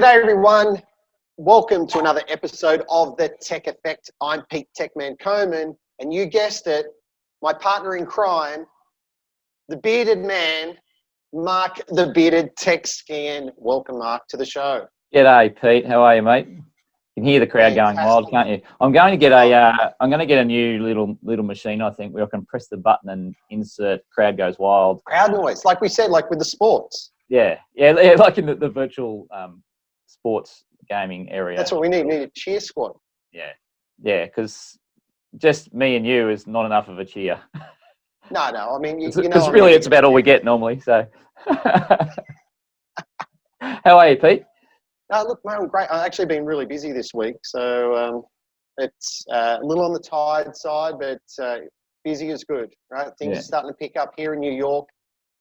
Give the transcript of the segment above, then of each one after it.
G'day everyone, welcome to another episode of The Tech Effect. I'm Pete Techman Coman, and you guessed it, my partner in crime, the bearded man, Mark the Bearded Tech Scan. Welcome, Mark, to the show. G'day, Pete. How are you, mate? You can hear the crowd going wild, can't you? I'm going to get a new little machine, I think, where I can press the button and insert crowd goes wild. Crowd noise, like we said, like with the sports. Yeah, like in the virtual sports gaming area. That's what we need. We need a cheer squad. Yeah, because just me and you is not enough of a cheer. No. I mean, it's about all we get normally. So, how are you, Pete? Look, mate, I'm great. I've actually been really busy this week, so it's a little on the tired side, but busy is good, right? Things are starting to pick up here in New York.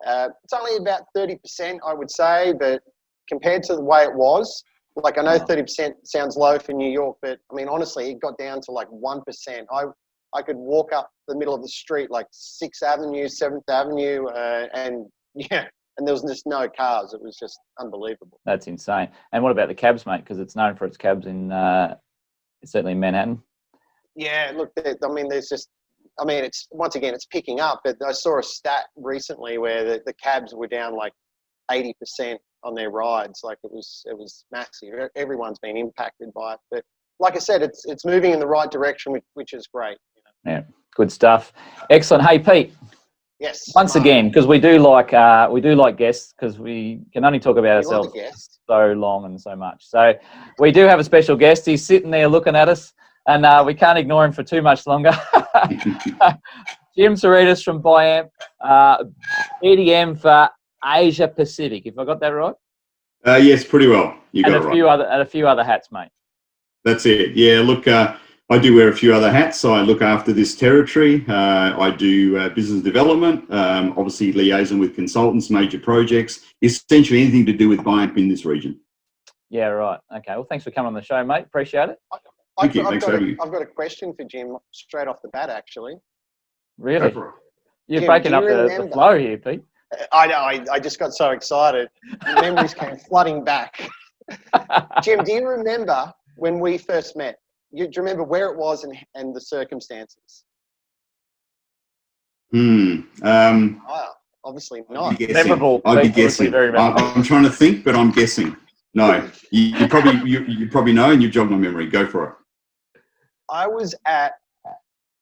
It's only about 30%, I would say, but compared to the way it was, like I know 30% sounds low for New York, but I mean, honestly, it got down to like 1%. I could walk up the middle of the street, like 6th Avenue, 7th Avenue, and there was just no cars. It was just unbelievable. That's insane. And what about the cabs, mate? Because it's known for its cabs in certainly in Manhattan. Yeah, look, it's once again, it's picking up. But I saw a stat recently where the cabs were down like 80% on their rides. Like it was massive. Everyone's been impacted by it. But like I said, it's moving in the right direction, which is great. Yeah, good stuff. Excellent. Hey, Pete. Yes. Once again, because we do like guests, because we can only talk about ourselves so long and so much. So we do have a special guest. He's sitting there looking at us, and we can't ignore him for too much longer. Jim Seretis from Biamp, EDM for Asia Pacific. If I got that right? Yes, pretty well. You got it right. And a few other hats, mate. That's it. Yeah, look, I do wear a few other hats. I look after this territory. I do business development, obviously liaison with consultants, major projects, essentially anything to do with Biamp in this region. Yeah, right. Okay. Well, thanks for coming on the show, mate. Appreciate it. Thank you. Thanks for having me. I've got a question for Jim straight off the bat, actually. Really? You're breaking up the flow here, Pete. I know. I just got so excited. Memories came flooding back. Jim, do you remember when we first met? Do you remember where it was and the circumstances? Wow, obviously not. Memorable. I'd be guessing. I'm trying to think, but I'm guessing. No, you probably know, and you've jogged my memory. Go for it. I was at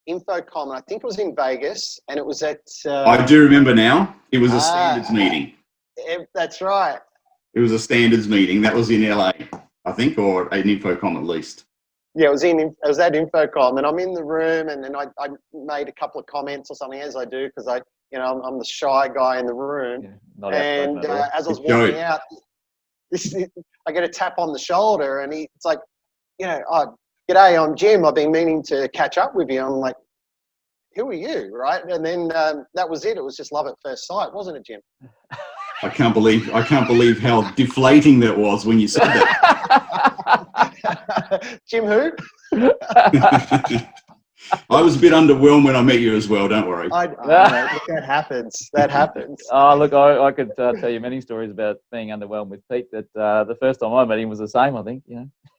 Infocom, and I think it was in Vegas, and it was at... I do remember now. It was a standards meeting. That's right. It was a standards meeting. That was in LA, I think, or an Infocom at least. Yeah, it was at Infocom, and I'm in the room, and then I made a couple of comments or something, as I do, because I'm the shy guy in the room. Yeah, and as I was walking out, I get a tap on the shoulder, and it's like, oh, g'day, I'm Jim. I've been meaning to catch up with you. I'm like, who are you, right? And then that was it. It was just love at first sight, wasn't it, Jim? I can't believe how deflating that was when you said that. Jim who? I was a bit underwhelmed when I met you as well, don't worry. That happens. That happens. Oh, look, I could tell you many stories about being underwhelmed with Pete, but the first time I met him was the same, I think.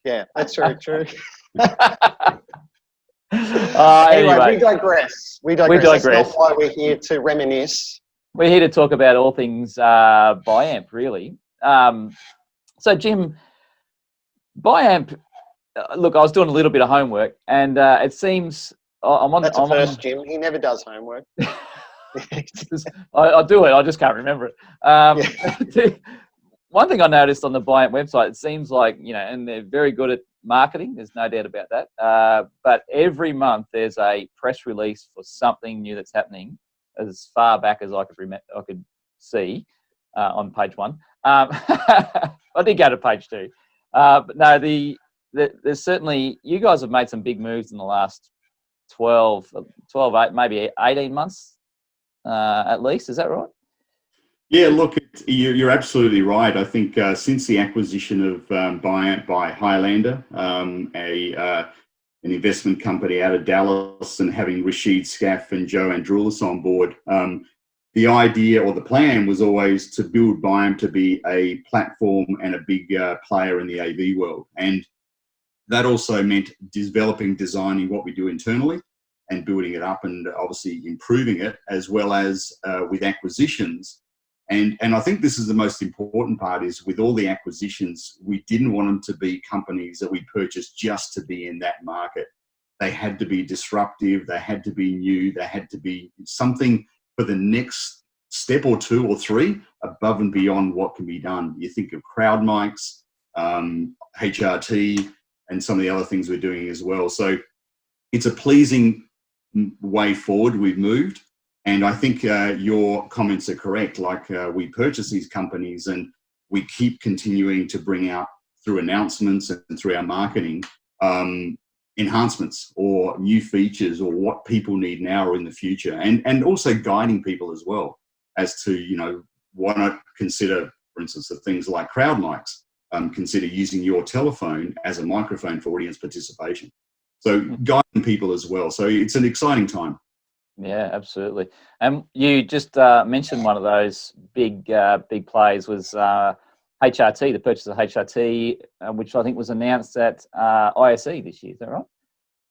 Yeah, that's true. Anyway, we digress. That's not why we're here to reminisce. We're here to talk about all things Biamp, really. So, Jim, Biamp, look, I was doing a little bit of homework, and it seems That's a first, Jim. He never does homework. I do it. I just can't remember it. One thing I noticed on the Biamp website, it seems like, and they're very good at marketing. There's no doubt about that. But every month there's a press release for something new that's happening, as far back as I could see on page 1. I did go to page 2. But no, there's certainly, you guys have made some big moves in the last 12, maybe 18 months at least. Is that right? Yeah, look, you're absolutely right. I think since the acquisition of Biamp by Highlander, an investment company out of Dallas, and having Rashid Scaff and Joe Androulis on board, the idea or the plan was always to build Biamp to be a platform and a big player in the AV world. And that also meant developing, designing what we do internally and building it up and obviously improving it, as well as with acquisitions. And I think this is the most important part, is with all the acquisitions, we didn't want them to be companies that we purchased just to be in that market. They had to be disruptive, they had to be new, they had to be something for the next step or two or three above and beyond what can be done. You think of crowd mics, HRT, and some of the other things we're doing as well. So it's a pleasing way forward we've moved. And I think your comments are correct. Like we purchase these companies and we keep continuing to bring out through announcements and through our marketing enhancements or new features or what people need now or in the future, and also guiding people as well as to, you know, why not consider, for instance, the things like crowd mics, consider using your telephone as a microphone for audience participation. So guiding people as well. So it's an exciting time. Yeah, absolutely. And you just mentioned one of those big plays was HRT, the purchase of HRT, which I think was announced at ISE this year. Is that right?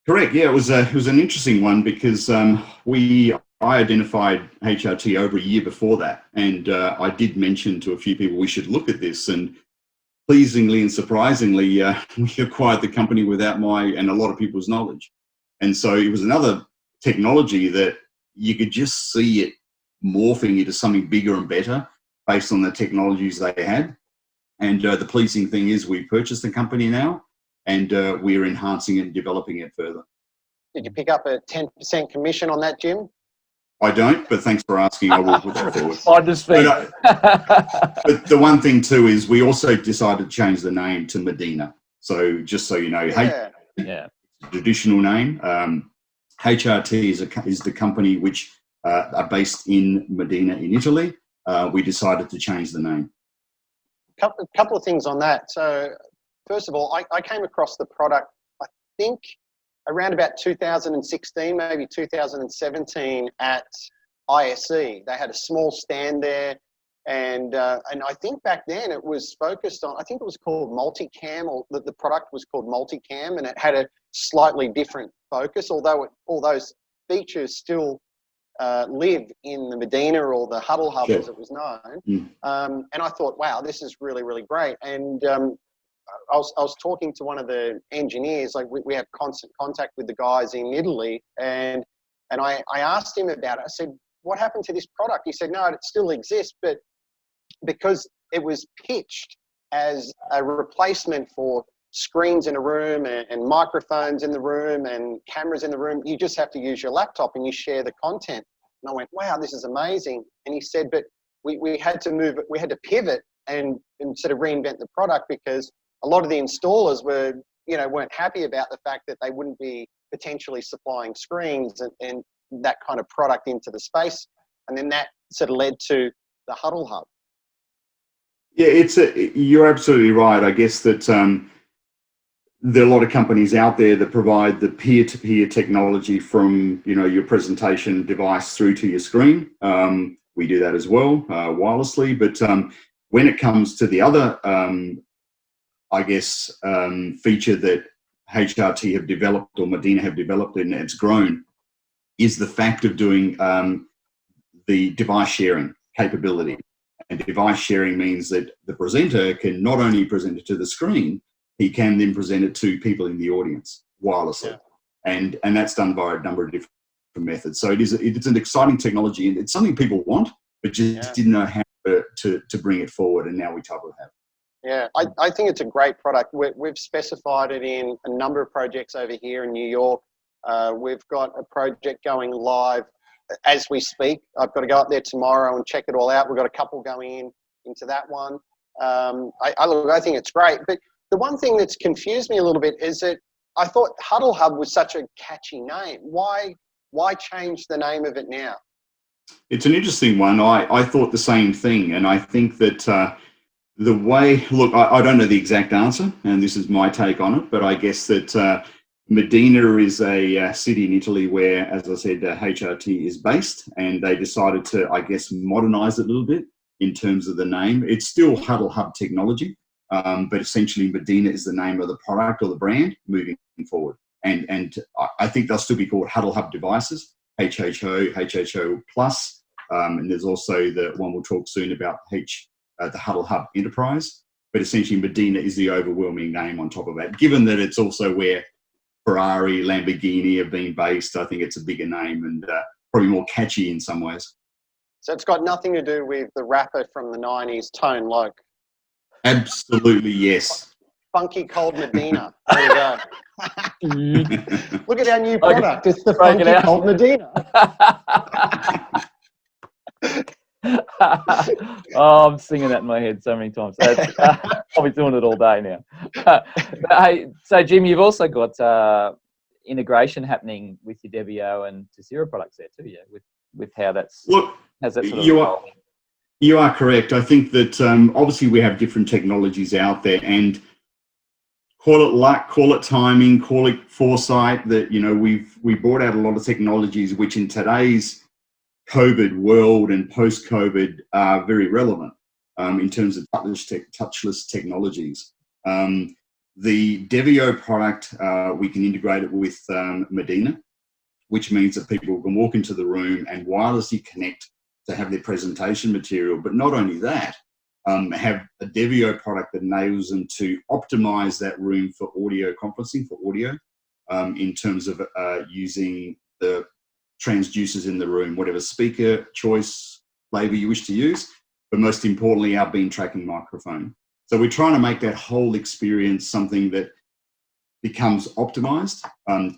Correct. Yeah, it was an interesting one because I identified HRT over a year before that, and I did mention to a few people we should look at this. And pleasingly and surprisingly, we acquired the company without my and a lot of people's knowledge. And so it was another technology that you could just see it morphing into something bigger and better based on the technologies they had. And the pleasing thing is we purchased the company now, and we're enhancing it and developing it further. Did you pick up a 10% commission on that, Jim? I don't, but thanks for asking. I will put that forward. I just think. But the one thing too is we also decided to change the name to Mdina. So just so you know, yeah, traditional name. HRT is the company which are based in Mdina in Italy. We decided to change the name. Couple of things on that. So first of all, I came across the product, I think, around about 2016, maybe 2017 at ISE. They had a small stand there, and I think back then it was focused on, I think it was called multicam, or the product was called multicam, and it had a slightly different focus, although all those features still live in the Mdina or the Huddle Hub, as it was known. And I thought, wow, this is really, really great. And I was talking to one of the engineers, like we have constant contact with the guys in Italy, and I asked him about it. I said, what happened to this product? He said, no, it still exists, but because it was pitched as a replacement for screens in a room and microphones in the room and cameras in the room, you just have to use your laptop and you share the content. And I went, wow, this is amazing. And he said, but we had to move it, we had to pivot and sort of reinvent the product, because a lot of the installers weren't happy about the fact that they wouldn't be potentially supplying screens and that kind of product into the space. And then that sort of led to the Huddle Hub. Yeah, you're absolutely right. I guess that there are a lot of companies out there that provide the peer-to-peer technology from, your presentation device through to your screen. We do that as well, wirelessly. But when it comes to the other, feature that HRT have developed or Mdina have developed and it's grown, is the fact of doing the device sharing capability. And device sharing means that the presenter can not only present it to the screen, he can then present it to people in the audience wirelessly. Yeah. And that's done by a number of different methods. So it's an exciting technology, and it's something people want, but just didn't know how to bring it forward, and now we totally have. Yeah, I think it's a great product. We've specified it in a number of projects over here in New York. We've got a project going live as we speak. I've got to go up there tomorrow and check it all out. We've got a couple going into that one. I think it's great. But the one thing that's confused me a little bit is that I thought Huddle Hub was such a catchy name. Why change the name of it now? It's an interesting one. I thought the same thing, and I think that the way, look, I don't know the exact answer, and this is my take on it, but I guess that Mdina is a city in Italy where, as I said, HRT is based, and they decided to, I guess, modernize it a little bit in terms of the name. It's still Huddle Hub technology, but essentially Mdina is the name of the product or the brand moving forward. And I think they'll still be called Huddle Hub devices, HHO, HHO Plus, and there's also the one we'll talk soon about the Huddle Hub Enterprise. But essentially Mdina is the overwhelming name on top of that. Given that it's also where Ferrari, Lamborghini have been based, I think it's a bigger name and probably more catchy in some ways. So it's got nothing to do with the rapper from the 90s, Tone Loc. Absolutely, yes. Funky Cold Mdina. There you go. Look at our new product. It's the Funky Cold Mdina. Oh, I'm singing that in my head so many times. I'll be doing it all day now. Hey, so Jim, you've also got integration happening with your Devio and Tessera products there too, yeah, with how that's... Look, how's that sort of you are correct. I think that obviously we have different technologies out there, and call it luck, call it timing, call it foresight, that, you know, we brought out a lot of technologies which in today's COVID world and post-COVID are very relevant in terms of touchless technologies. The Devio product, we can integrate it with Mdina, which means that people can walk into the room and wirelessly connect to have their presentation material. But not only that, have a Devio product that enables them to optimize that room for audio conferencing, for audio, in terms of using the transducers in the room, whatever speaker choice flavor you wish to use, but most importantly, our beam tracking microphone. So we're trying to make that whole experience something that becomes optimized,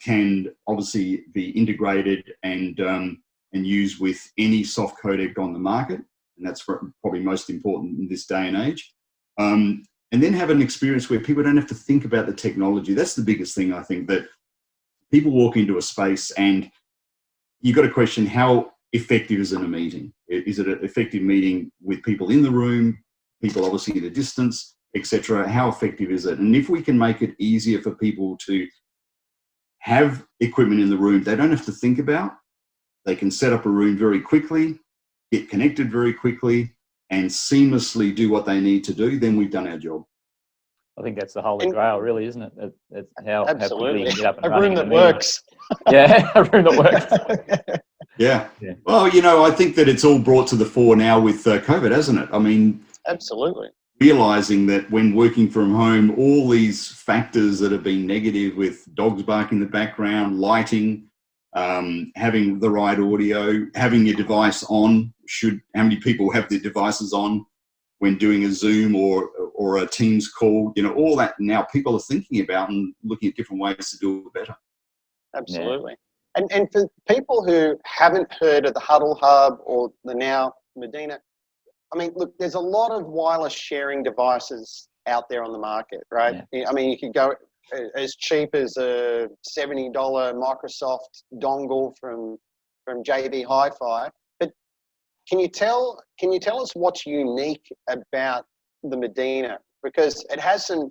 can obviously be integrated and used with any soft codec on the market, and that's probably most important in this day and age. And then have an experience where people don't have to think about the technology. That's the biggest thing, I think, that people walk into a space and you've got to question, how effective is it a meeting? Is it an effective meeting with people in the room, people obviously at a distance, etc.? How effective is it? And if we can make it easier for people to have equipment in the room they don't have to think about, they can set up a room very quickly, get connected very quickly, and seamlessly do what they need to do, then we've done our job. I think that's the holy grail, really, isn't it? It's how absolutely. How get up and a running room that works. Yeah, a room that works. Yeah. Well, you know, I think that it's all brought to the fore now with COVID, hasn't it? I mean, absolutely. Realizing that when working from home, all these factors that have been negative, with dogs barking in the background, lighting, having the right audio, having your device on, how many people have their devices on when doing a Zoom or a Teams call, you know, all that now people are thinking about and looking at different ways to do it better. Absolutely. Yeah. And for people who haven't heard of the Huddle Hub or the now Mdina, I mean, look, there's a lot of wireless sharing devices out there on the market, right? Yeah. I mean, you could go as cheap as a $70 Microsoft dongle from JB Hi-Fi. But can you tell us what's unique about the Mdina? Because it has some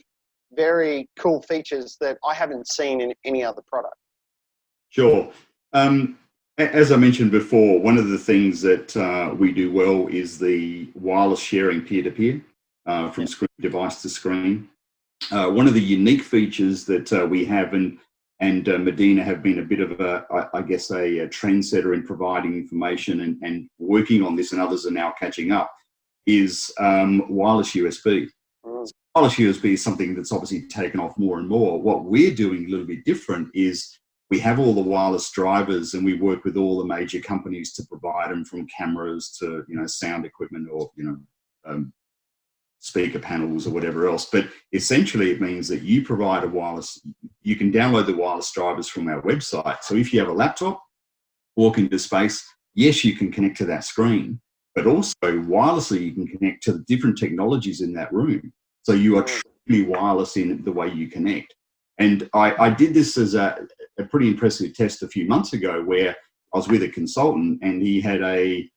very cool features that I haven't seen in any other product. Sure. As I mentioned before, one of the things that we do well is the wireless sharing peer-to-peer from screen device to screen. One of the unique features that we have, and Mdina have been a bit of I guess a trendsetter in providing information and working on this, and others are now catching up, is wireless USB. Wireless USB is something that's obviously taken off more and more. What we're doing a little bit different is we have all the wireless drivers, and we work with all the major companies to provide them, from cameras to, you know, sound equipment, or, you know, speaker panels or whatever else. But essentially it means that you provide you can download the wireless drivers from our website. So if you have a laptop, walk into space, yes, you can connect to that screen, but also wirelessly you can connect to the different technologies in that room. So you are truly wireless in the way you connect. And I did this as a pretty impressive test a few months ago, where I was with a consultant and he had a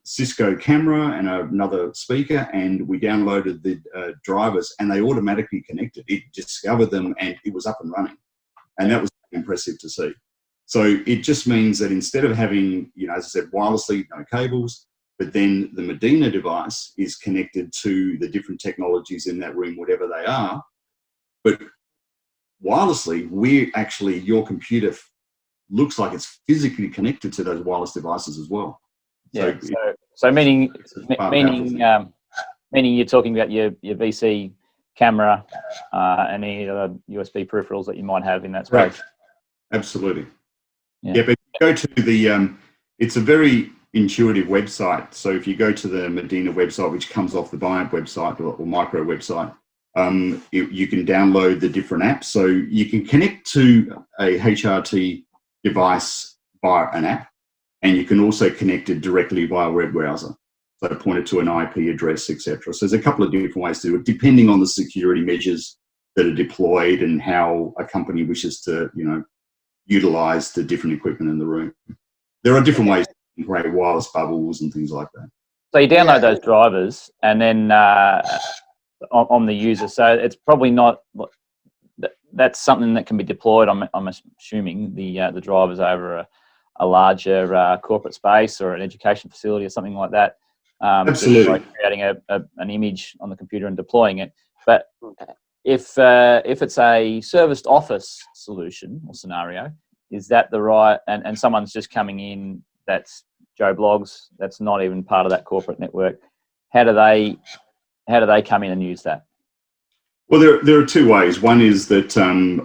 Cisco camera and another speaker, and we downloaded the drivers and they automatically connected. It discovered them and it was up and running. And that was impressive to see. So it just means that instead of having, as I said, wirelessly, no cables, but then the Mdina device is connected to the different technologies in that room, whatever they are. But wirelessly, your computer looks like it's physically connected to those wireless devices as well. Yeah. So meaning you're talking about your VC camera and any other USB peripherals that you might have in that space. Right. Right. Yeah. But if you go to the, it's a very intuitive website. So if you go to the Mdina website, which comes off the Biamp website or Micro website, you can download the different apps. So you can connect to a HRT device via an app, and you can also connect it directly via a web browser. So point it to an IP address, etc. So there's a couple of different ways to do it, depending on the security measures that are deployed and how a company wishes to, utilize the different equipment in the room. There are different ways to create wireless bubbles and things like that. So you download those drivers and then on the user. So it's probably not. That's something that can be deployed. I'm assuming the drivers over a larger corporate space or an education facility or something like that. Absolutely. Like creating an image on the computer and deploying it. But if it's a serviced office solution or scenario, is that the right? And someone's just coming in that's Joe Blogs, that's not even part of that corporate network. How do they come in and use that? Well, there are two ways. One is that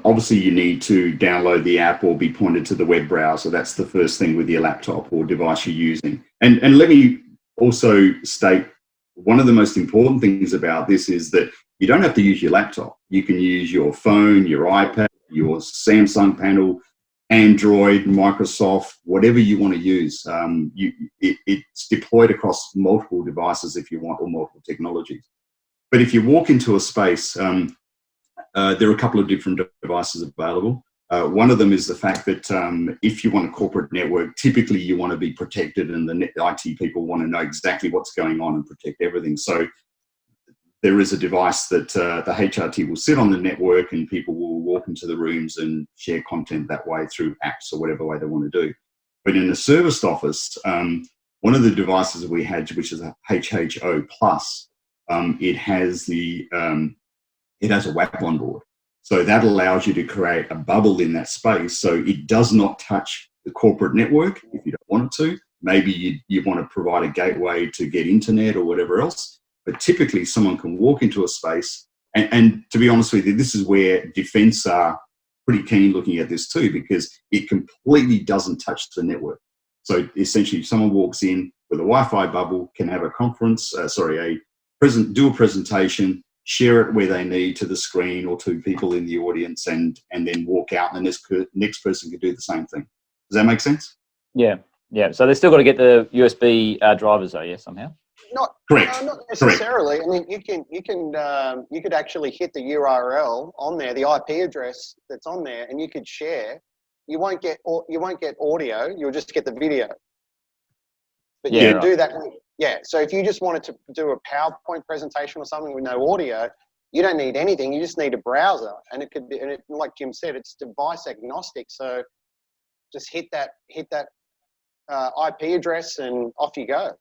obviously you need to download the app or be pointed to the web browser. That's the first thing with your laptop or device you're using. And let me also state, one of the most important things about this is that you don't have to use your laptop. You can use your phone, your iPad, your Samsung panel, Android, Microsoft, whatever you want to use. It's deployed across multiple devices if you want, or multiple technologies. But if you walk into a space, there are a couple of different devices available. One of them is the fact that if you want a corporate network, typically you want to be protected, and the IT people want to know exactly what's going on and protect everything. So there is a device that the HRT will sit on the network, and people will walk into the rooms and share content that way through apps or whatever way they want to do. But in a serviced office, one of the devices that we had, which is a HHO Plus, it has a WAP on board. So that allows you to create a bubble in that space. So it does not touch the corporate network if you don't want it to. Maybe you want to provide a gateway to get internet or whatever else. But typically someone can walk into a space, and to be honest with you, this is where defense are pretty keen looking at this too, because it completely doesn't touch the network. So essentially someone walks in with a Wi-Fi bubble, can have a conference, do a presentation, share it where they need to the screen or to people in the audience, and then walk out, and the next person can do the same thing. Does that make sense? Yeah. So they've still got to get the USB drivers, though, yeah, somehow. Not necessarily. Correct. I mean, you could actually hit the URL on there, the IP address that's on there, and you could share. You won't get audio. You'll just get the video. But you can do that. Yeah. So if you just wanted to do a PowerPoint presentation or something with no audio, you don't need anything. You just need a browser, and it could be. And like Jim said, it's device agnostic. So just hit that IP address, and off you go.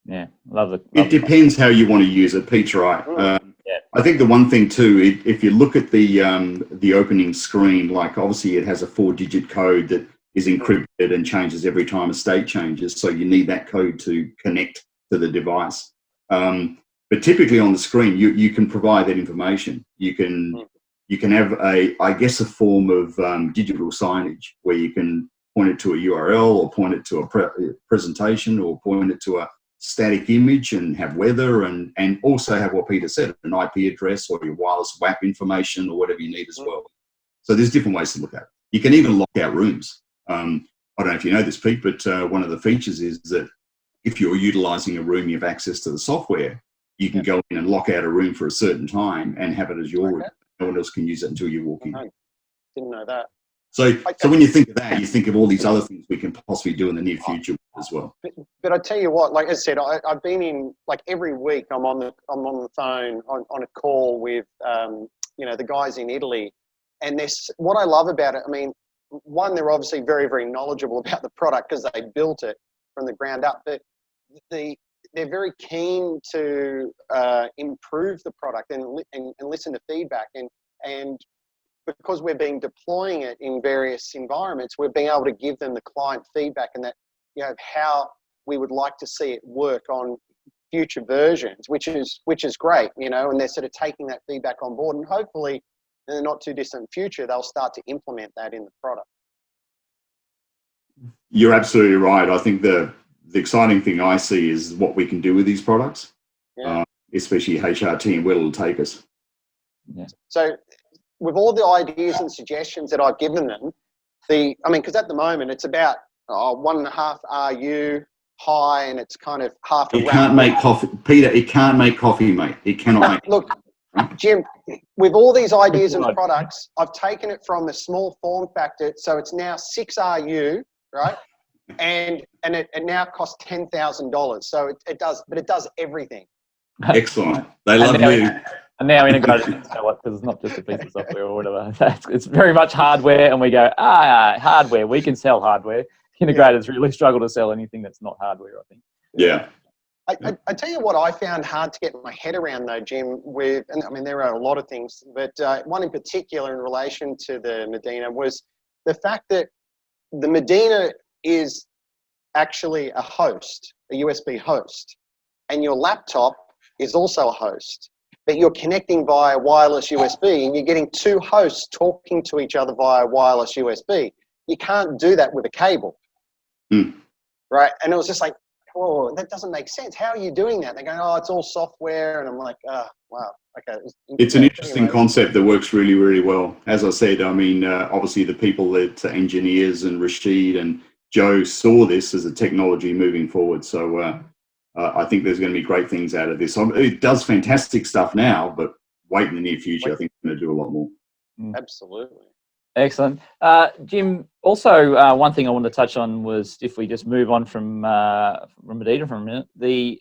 Yeah, love it. It depends how you want to use it. Pete's right. I think the one thing too, if you look at the opening screen, like obviously it has a 4-digit code that is encrypted and changes every time a state changes. So you need that code to connect to the device. But typically on the screen, you can provide that information. You can have a form of digital signage where you can point it to a URL, or point it to a presentation, or point it to a static image, and have weather, and also have what Peter said, an IP address or your wireless WAP information or whatever you need as well. So there's different ways to look at it. You can even lock out rooms. I don't know if you know this, Pete, but one of the features is that if you're utilizing a room, you have access to the software, you can go in and lock out a room for a certain time and have it as your room. No one else can use it until you walk in. I didn't know that. So when you think of that, you think of all these other things we can possibly do in the near future as well. But I tell you what, like I said, I've been in, like every week I'm on the phone on a call with the guys in Italy, and this, what I love about it, I mean, one, they're obviously very, very knowledgeable about the product because they built it from the ground up, but they're very keen to improve the product and listen to feedback. And because we've been deploying it in various environments, we're being able to give them the client feedback and that, you know, how we would like to see it work on future versions, which is great, you know, and they're sort of taking that feedback on board, and hopefully in the not too distant future, they'll start to implement that in the product. You're absolutely right. I think the exciting thing I see is what we can do with these products, especially HRT and where it'll take us. Yeah. So with all the ideas and suggestions that I've given them, because at the moment it's about 1.5 RU high, and it's kind of half a It can't make coffee, Peter. It can't make coffee, mate. It cannot make. Look, Jim, with all these ideas and products, I've taken it from a small form factor, so it's now 6 RU, right? And it now costs $10,000. So it does everything. Excellent. They love you. And now integrated because it's not just a piece of software or whatever. It's very much hardware, and we go, hardware. We can sell hardware. Integrators really struggle to sell anything that's not hardware, I think. Yeah. I tell you what I found hard to get my head around though, Jim, and I mean, there are a lot of things, but one in particular in relation to the Mdina was the fact that the Mdina is actually a host, a USB host, and your laptop is also a host, but you're connecting via wireless USB, and you're getting two hosts talking to each other via wireless USB. You can't do that with a cable, right? And it was just like, oh, that doesn't make sense. How are you doing that? They're going, oh, it's all software. And I'm like, oh, wow. Okay. It's an interesting concept that works really, really well. As I said, I mean, obviously the people that engineers and Rashid and Joe saw this as a technology moving forward. So I think there's going to be great things out of this. It does fantastic stuff now, but wait in the near future, I think it's going to do a lot more. Absolutely. Excellent. Jim, also one thing I wanted to touch on was, if we just move on from Mdina for a minute, the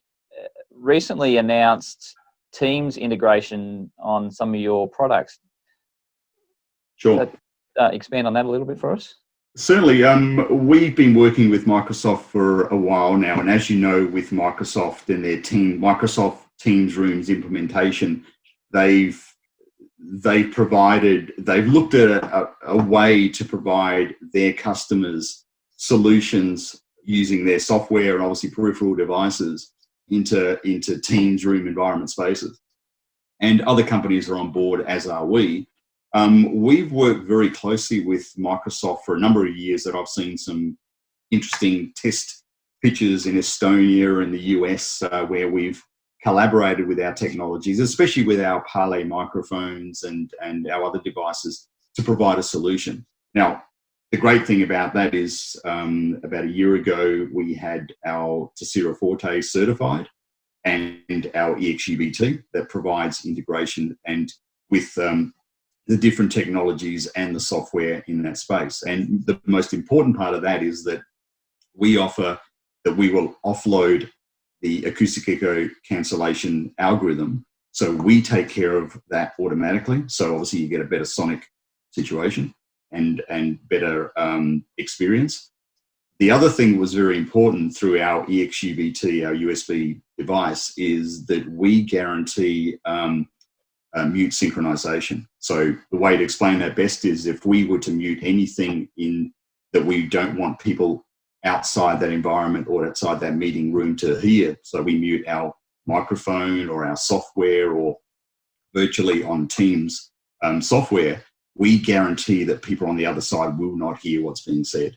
recently announced Teams integration on some of your products. Sure. Expand on that a little bit for us. Certainly. We've been working with Microsoft for a while now, and as you know, with Microsoft and their Microsoft Teams Rooms implementation, they've looked at a way to provide their customers solutions using their software and obviously peripheral devices into Teams room environment spaces. And other companies are on board, as are we. We've worked very closely with Microsoft for a number of years that I've seen some interesting test pitches in Estonia and the US where we've collaborated with our technologies, especially with our Parlay microphones and our other devices, to provide a solution. Now, the great thing about that is about a year ago, we had our Tessera Forte certified and our EXUBT that provides integration and with the different technologies and the software in that space. And the most important part of that is that we offer that we will offload the acoustic echo cancellation algorithm. So we take care of that automatically. So obviously you get a better sonic situation and better experience. The other thing was very important through our EXUBT, our USB device, is that we guarantee mute synchronization. So the way to explain that best is if we were to mute anything in that we don't want people outside that environment or outside that meeting room to hear. So we mute our microphone or our software or virtually on Teams software, we guarantee that people on the other side will not hear what's being said.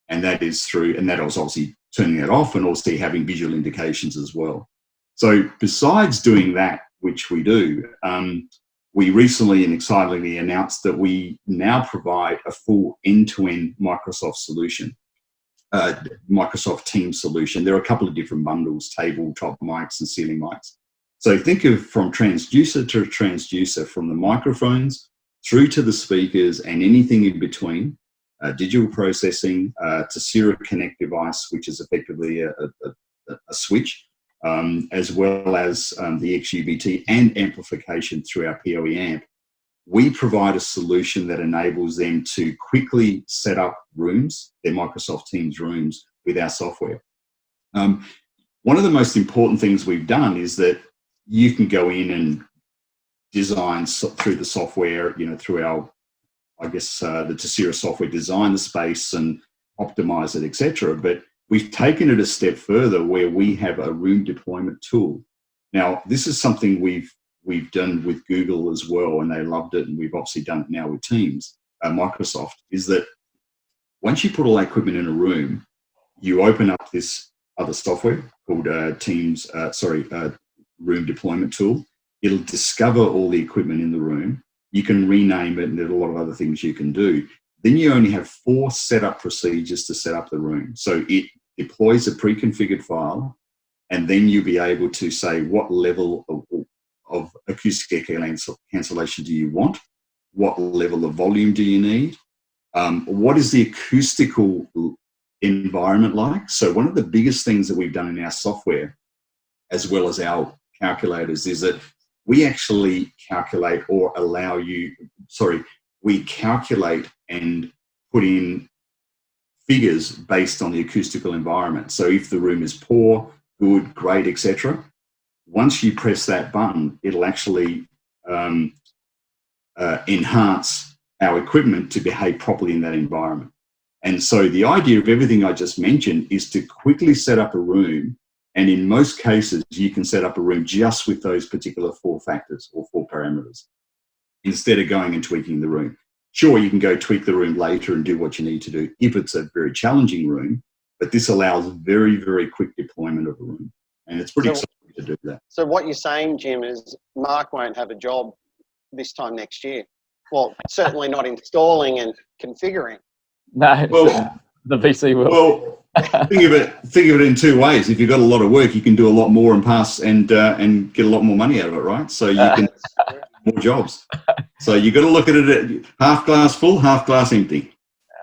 And that is through, and that was obviously turning it off and also having visual indications as well. So besides doing that, which we do, we recently and excitedly announced that we now provide a full end-to-end Microsoft solution. Microsoft Teams solution. There are a couple of different bundles, tabletop mics and ceiling mics. So think of from transducer to transducer, from the microphones through to the speakers and anything in between, digital processing, Tessera Connect device, which is effectively a switch, as well as the XUBT and amplification through our PoE amp. we provide a solution that enables them to quickly set up rooms, their Microsoft Teams rooms, with our software. One of the most important things we've done is that you can go in and design through the software, through our, I guess, the Tessera software, design the space and optimize it, etc. But we've taken it a step further where we have a room deployment tool. Now, this is something we've done with Google as well, and they loved it, and we've obviously done it now with Teams, Microsoft, is that once you put all that equipment in a room, you open up this other software called Room Deployment Tool. It'll discover all the equipment in the room. You can rename it, and there's a lot of other things you can do. Then you only have 4 setup procedures to set up the room. So it deploys a pre-configured file, and then you'll be able to say what level of acoustic echo cancellation do you want? What level of volume do you need? What is the acoustical environment like? So one of the biggest things that we've done in our software, as well as our calculators, is that we actually calculate or we calculate and put in figures based on the acoustical environment. So if the room is poor, good, great, etc., once you press that button, it'll actually enhance our equipment to behave properly in that environment. And so the idea of everything I just mentioned is to quickly set up a room, and in most cases, you can set up a room just with those particular 4 factors or 4 parameters, instead of going and tweaking the room. Sure, you can go tweak the room later and do what you need to do if it's a very challenging room, but this allows very, very quick deployment of a room. And it's pretty exciting to do that. So what you're saying, Jim, is Mark won't have a job this time next year. Well, certainly not installing and configuring. No, well, the VC will. Well, think of it in 2 ways. If you've got a lot of work, you can do a lot more and pass and get a lot more money out of it, right? So you can more jobs. So you got to look at it half glass full, half glass empty.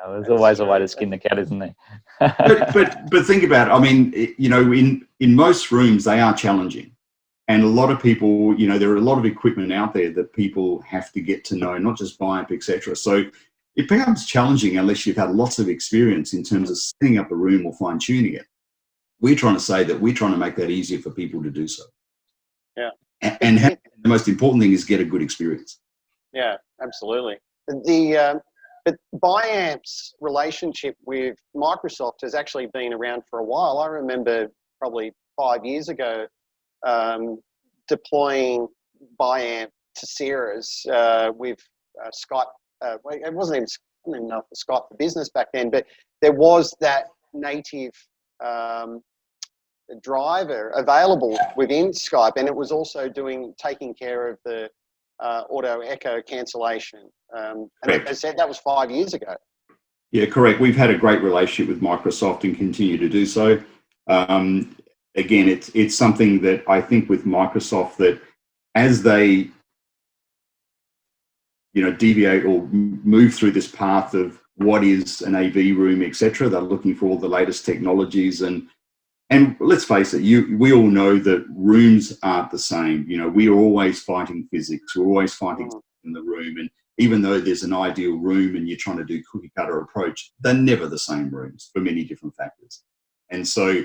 There's always a way to skin the cat, isn't there? but think about it. I mean, in most rooms they are challenging, and a lot of people, there are a lot of equipment out there that people have to get to know, not just Biamp, etc. So it becomes challenging unless you've had lots of experience in terms of setting up a room or fine tuning it. We're trying to say that we're trying to make that easier for people to do so. Yeah. And the most important thing is get a good experience. Yeah, absolutely. But Biamp's relationship with Microsoft has actually been around for a while. I remember probably 5 years ago deploying Biamp to Seretis with Skype. It wasn't even enough for Skype for Business back then, but there was that native driver available within Skype, and it was also taking care of the auto echo cancellation. And as I said, that was 5 years ago. Yeah, correct. We've had a great relationship with Microsoft and continue to do so. Again, it's something that I think with Microsoft, that as they deviate or move through this path of what is an AV room, etc., they're looking for all the latest technologies. And let's face it, we all know that rooms aren't the same. We are always fighting physics. We're always fighting in the room. And even though there's an ideal room and you're trying to do cookie cutter approach, they're never the same rooms for many different factors. And so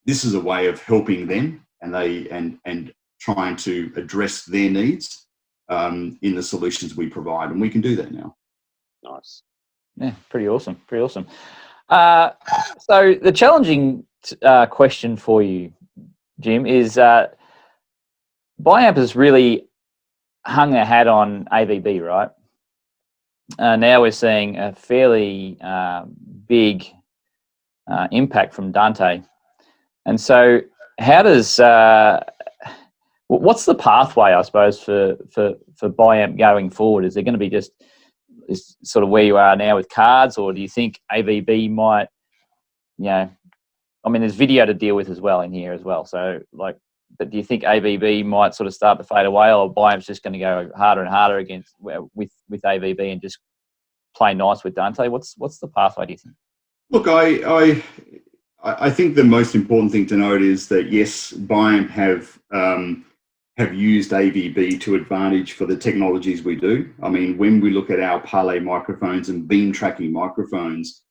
this is a way of helping them and trying to address their needs in the solutions we provide. And we can do that now. Nice. Yeah, pretty awesome. Pretty awesome. So the challenging question for you, Jim, is Biamp has really hung their hat on AVB, right? Now we're seeing a fairly big impact from Dante. And so how does, what's the pathway, I suppose, for Biamp going forward? Is there going to be just sort of where you are now with cards, or do you think AVB might, I mean, there's video to deal with as well in here as well. So, but do you think AVB might sort of start to fade away, or Biamp's just going to go harder and harder with AVB and just play nice with Dante? What's the pathway, do you think? Look, I think the most important thing to note is that yes, Biamp have used AVB to advantage for the technologies we do. I mean, when we look at our parlay microphones and beam tracking microphones,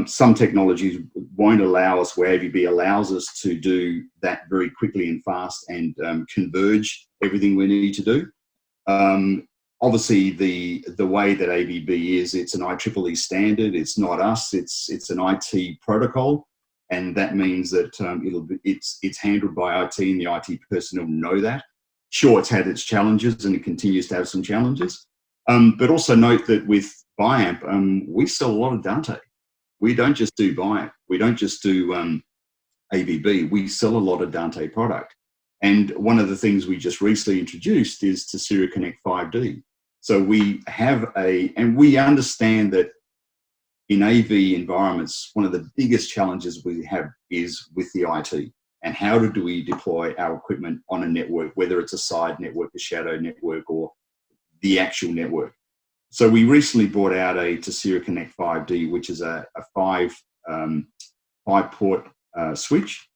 some technologies won't allow us, where AVB allows us to do that very quickly and fast and converge everything we need to do. Obviously, the way that AVB is, it's an IEEE standard. It's not us. It's an IT protocol, and that means that it's handled by IT, and the IT personnel know that. Sure, it's had its challenges, and it continues to have some challenges. But also note that with Biamp, we sell a lot of Dante. We don't just do Biamp. We don't just do AVB. We sell a lot of Dante product. And one of the things we just recently introduced is to Seretis Connect 5D. So we have and we understand that in AV environments, one of the biggest challenges we have is with the IT. And how do we deploy our equipment on a network, whether it's a side network, a shadow network, or the actual network. So we recently brought out a Seretis Connect 5D, which is a five port switch.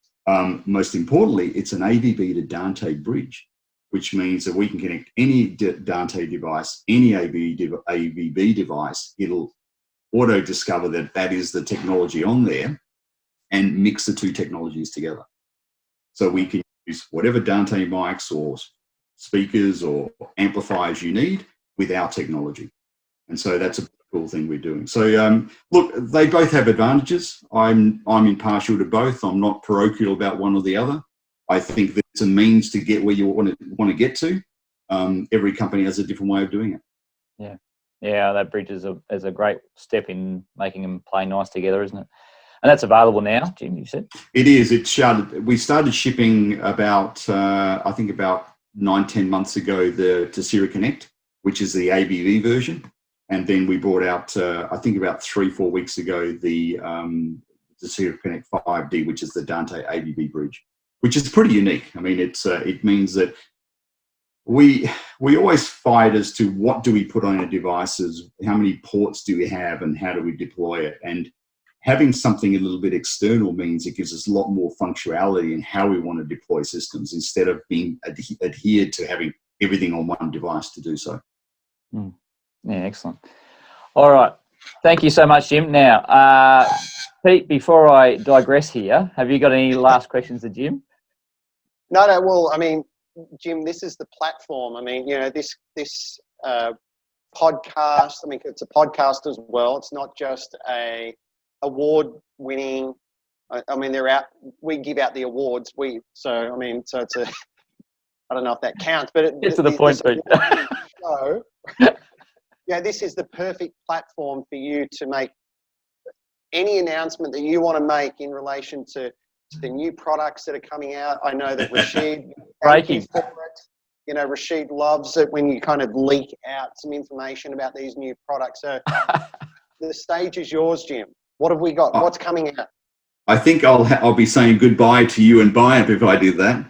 Most importantly, it's an AVB to Dante bridge, which means that we can connect any Dante device, any AVB device. It'll auto discover that that is the technology on there and mix the two technologies together. So we can use whatever Dante mics or speakers or amplifiers you need with our technology. And so that's a cool thing we're doing. So look, they both have advantages. I'm impartial to both. I'm not parochial about one or the other. I think that it's a means to get where you want to get to. Every company has a different way of doing it. Yeah, that bridge is a great step in making them play nice together, isn't it? And that's available now, Jim, you said? It is. We started shipping about, I think about 9-10 months ago, to Seretis Connect, which is the AVB version. And then we brought out, I think about 3-4 weeks ago, the Seretis Connect 5D, which is the Dante AVB bridge, which is pretty unique. I mean, it means that we always fight as to what do we put on our devices, how many ports do we have, and how do we deploy it. And having something a little bit external means it gives us a lot more functionality in how we want to deploy systems instead of being adhered to having everything on one device to do so. Yeah, excellent. All right. Thank you so much, Jim. Now, Pete, before I digress here, have you got any last questions to Jim? No. Well, I mean, Jim, this is the platform. I mean, this podcast, I mean, it's a podcast as well. It's not just a award-winning. I mean, they're out. We give out the awards. So it's a. I don't know if that counts, but Get to the point, Pete. So, this is the perfect platform for you to make any announcement that you want to make in relation to the new products that are coming out. I know that Rashid, thank you for it. Rashid loves it when you kind of leak out some information about these new products. So the stage is yours, Jim. What have we got? What's coming out? I think I'll be saying goodbye to you and Biamp if I do that.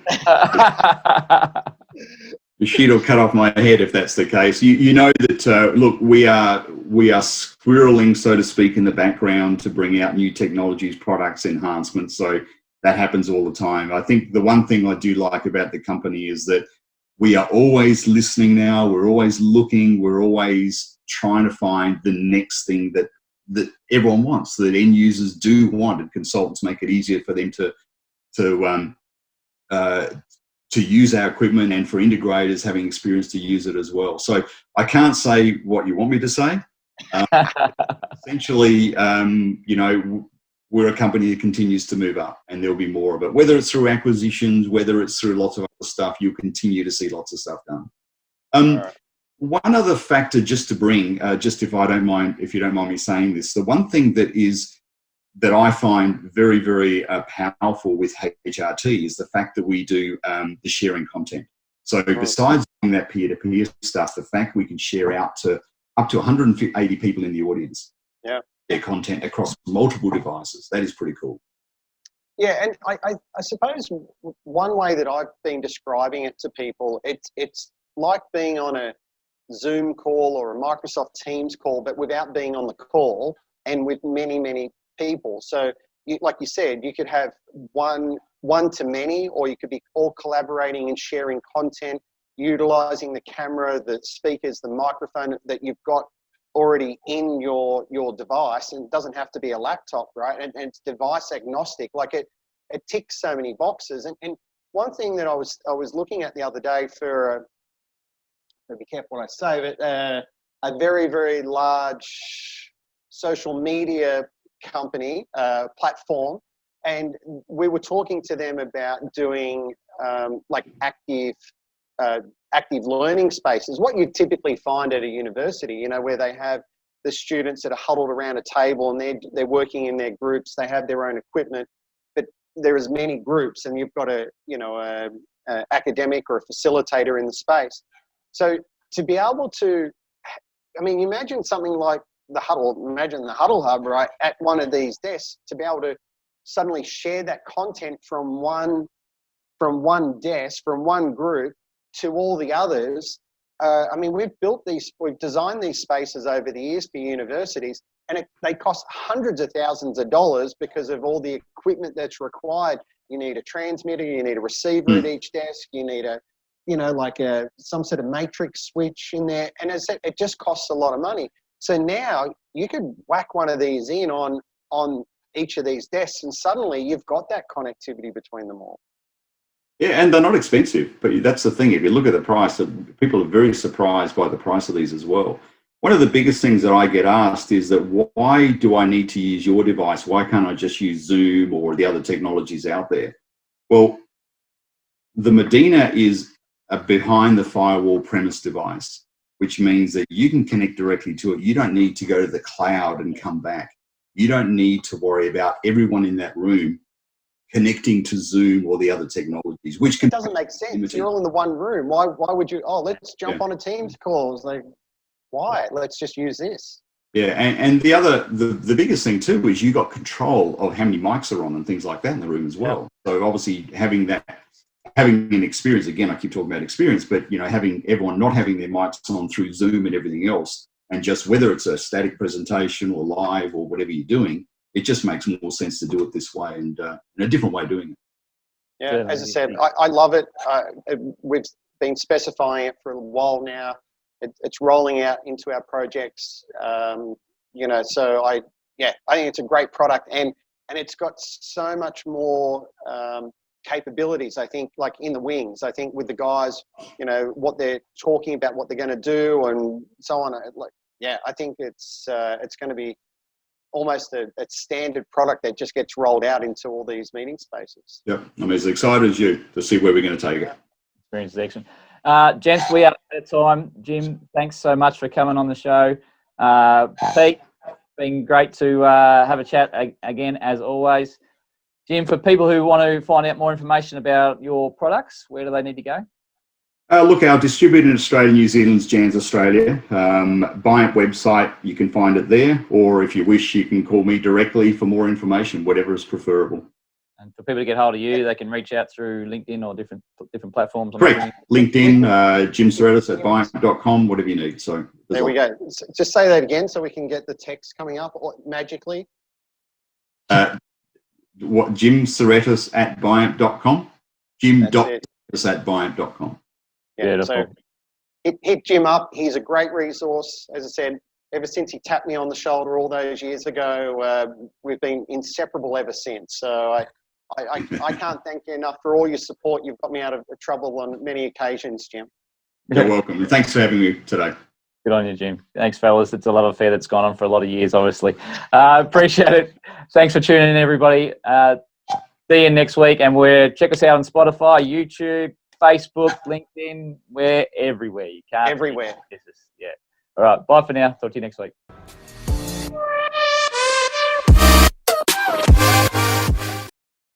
The sheet will cut off my head if that's the case. You know that look, we are squirreling, so to speak, in the background to bring out new technologies, products, enhancements. So that happens all the time. I think the one thing I do like about the company is that we are always listening now. We're always looking. We're always trying to find the next thing that everyone wants, that end users do want, and consultants make it easier for them to use our equipment, and for integrators having experience to use it as well. So I can't say what you want me to say. Essentially, we're a company that continues to move up, and there'll be more of it. Whether it's through acquisitions, whether it's through lots of other stuff, you'll continue to see lots of stuff done. Right. One other factor just to bring, just if you don't mind me saying this, the one thing that I find very, very powerful with HRT is the fact that we do the sharing content. So besides doing that peer-to-peer stuff, the fact we can share out to up to 180 people in the audience, their content across multiple devices, that is pretty cool. Yeah, and I suppose one way that I've been describing it to people, it's like being on a Zoom call or a Microsoft Teams call, but without being on the call and with many, many people. So like you said, you could have one one-to-many, or you could be all collaborating and sharing content, utilizing the camera, the speakers, the microphone that you've got already in your device, and it doesn't have to be a laptop, right? And it's device agnostic. Like it ticks so many boxes. And one thing that I was looking at the other day for be careful what I say, but a very, very large social media company platform, and we were talking to them about doing like active learning spaces, what you typically find at a university, you know, where they have the students that are huddled around a table and they're working in their groups, they have their own equipment, but there is many groups and you've got a academic or a facilitator in the space. So to be able to, I mean, imagine something like the Huddle, imagine the Huddle Hub, right, at one of these desks, to be able to suddenly share that content from one desk, from one group to all the others. I mean, we've designed these spaces over the years for universities, and they cost hundreds of thousands of dollars because of all the equipment that's required. You need a transmitter, you need a receiver at each desk, you need some sort of matrix switch in there, and as I said, it just costs a lot of money. So now you could whack one of these in on each of these desks, and suddenly you've got that connectivity between them all. Yeah, and they're not expensive, but that's the thing. If you look at the price, people are very surprised by the price of these as well. One of the biggest things that I get asked is that why do I need to use your device? Why can't I just use Zoom or the other technologies out there? Well, the Mdina is a behind the firewall premise device, which means that you can connect directly to it. You don't need to go to the cloud and come back. You don't need to worry about everyone in that room connecting to Zoom or the other technologies, which it doesn't make sense. You're all in the one room. Why would you? Oh, let's jump on a Teams call. It's like, why? Let's just use this. Yeah, and the biggest thing too is you got control of how many mics are on and things like that in the room as well. Yeah. So obviously having an experience, again, I keep talking about experience, but you know, having everyone not having their mics on through Zoom and everything else, and just whether it's a static presentation or live or whatever you're doing, it just makes more sense to do it this way and in a different way of doing it. Yeah, as I said, I love it. We've been specifying it for a while now. It's rolling out into our projects. So I think it's a great product, and it's got so much more capabilities. I think, like in the wings, I think with the guys, you know, what they're talking about, what they're going to do, and so on. I think it's going to be almost a standard product that just gets rolled out into all these meeting spaces. Yep, I'm as excited as you to see where we're going to take it. Experience is excellent. Gents, we are out of time. Jim, thanks so much for coming on the show. Pete, been great to have a chat again, as always. Jim, for people who want to find out more information about your products, where do they need to go? Look, our distributor in Australia, New Zealand's Jans Australia. Biamp website, you can find it there. Or if you wish, you can call me directly for more information, whatever is preferable. And for people to get hold of you, they can reach out through LinkedIn or different platforms. Correct. LinkedIn, Jim Seretis at biamp.com, whatever you need. So there we go. Just say that again so we can get the text coming up magically. Jim Seretis at biamp.com. Jim.Seretis at biamp.com. Yeah, so hit Jim up. He's a great resource. As I said, ever since he tapped me on the shoulder all those years ago, we've been inseparable ever since. So I can't thank you enough for all your support. You've got me out of trouble on many occasions, Jim. You're welcome. And thanks for having me today. Good on you, Jim. Thanks, fellas. It's a love affair that's gone on for a lot of years, obviously. Appreciate it. Thanks for tuning in, everybody. See you next week. And check us out on Spotify, YouTube, Facebook, LinkedIn. We're everywhere. You can't. Everywhere. Yeah. All right. Bye for now. Talk to you next week.